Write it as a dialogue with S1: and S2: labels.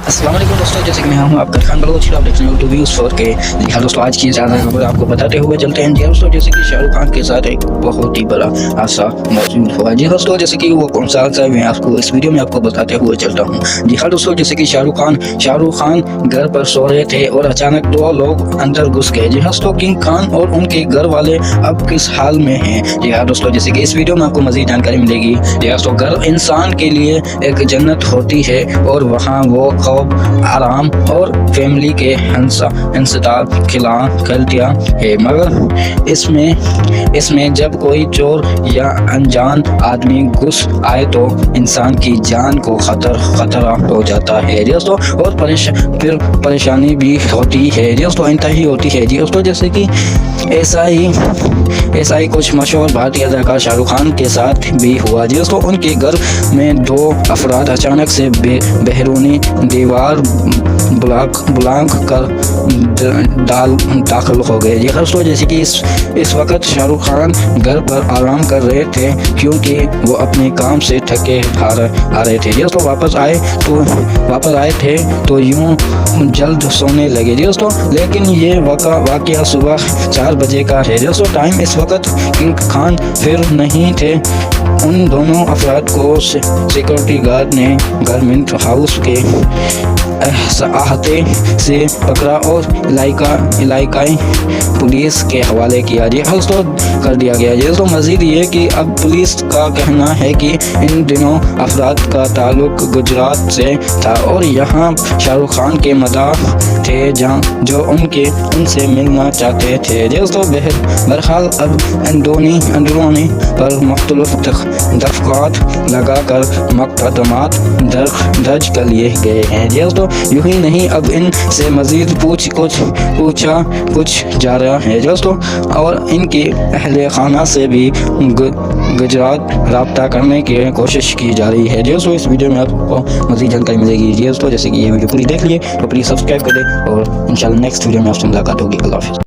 S1: अस्सलाम वालेकुम दोस्तों, जैसे कि मैं हूं आपका खान बलोच, आप देख रहे हैं यूट्यूब व्यूज़ 4 के। जी हाँ दोस्तों, आज की ज़्यादा खबर आपको बताते हुए चलते हैं। जी हाँ दोस्तों, जैसे कि शाहरुख खान के साथ एक बहुत ही बड़ा हादसा मौजूद हुआ। जी हाँ दोस्तों, जैसे कि वो कौन सा हादसा है मैं आपको इस वीडियो में आपको बताते हुए चलता हूँ। जी हाँ दोस्तों, जैसे कि शाहरुख खान घर पर सो रहे थे और अचानक दो लोग अंदर घुस गए। जी हाँ दोस्तों, किंग खान और उनके घर वाले अब किस हाल में हैं। जी हाँ दोस्तों, जैसे कि इस वीडियो में आपको मज़ीद जानकारी मिलेगी। जी हाँ दोस्तों, घर इंसान के लिए एक जन्नत होती है और वहाँ वो खौफ, आराम और फैमिली के इंसदाद खिलतियाँ है, मगर इसमें जब कोई चोर या अनजान आदमी घुस आए तो इंसान की जान को खतरा हो जाता है दोस्तों, और फिर परेशानी भी होती है दोस्तों, इंतही होती है जी दोस्तों। जैसे कि ऐसा ही कुछ मशहूर भारतीय अदाकार शाहरुख खान के साथ भी हुआ जी दोस्तों। उनके घर में दो अफराद अचानक से बैरूनी दीवार ब्लॉक कर दाखिल हो गए जी दोस्तों। जैसे कि इस वक्त शाहरुख खान घर पर आराम कर रहे थे क्योंकि वो अपने काम से थके आ रहे थे दोस्तों। वापस आए थे तो यूं जल्द सोने लगे दोस्तों, लेकिन ये वाकया सुबह 4 बजे का है दोस्तों। टाइम इस वक्त किंग खान फिर नहीं थे। उन दोनों अफराद को सिक्योरिटी गार्ड ने गवर्नमेंट हाउस के अहाते से पकड़ा और इलाकाई पुलिस के हवाले किया जी दोस्तों, कर दिया गया जी दोस्तों। मजीद ये कि अब पुलिस का कहना है कि इन दिनों अफराद का ताल्लुक गुजरात से था और यहाँ शाहरुख खान के मदाह थे जो उनसे मिलना चाहते थे दोस्तों। बहरहाल अब अंदरूनी पर मुख्तलिफ दफ़्क़ात लगा कर मुक़दमात दर्ज कर लिए गए हैं दोस्तों। यूं ही नहीं, अब इनसे मज़ीद पूछ जा रहा है दोस्तों, और इनके अहले खाना से भी गुजरात रब्ता करने की कोशिश की जा रही है दोस्तों। इस वीडियो में आपको मज़ीद जानकारी मिलेगी दोस्तों। जैसे कि ये वीडियो पूरी देख लिए तो प्लीज़ सब्सक्राइब कर दें और इंशाल्लाह नेक्स्ट वीडियो में आपसे मुलाकात होगी। अल्लाह हाफ़िज़।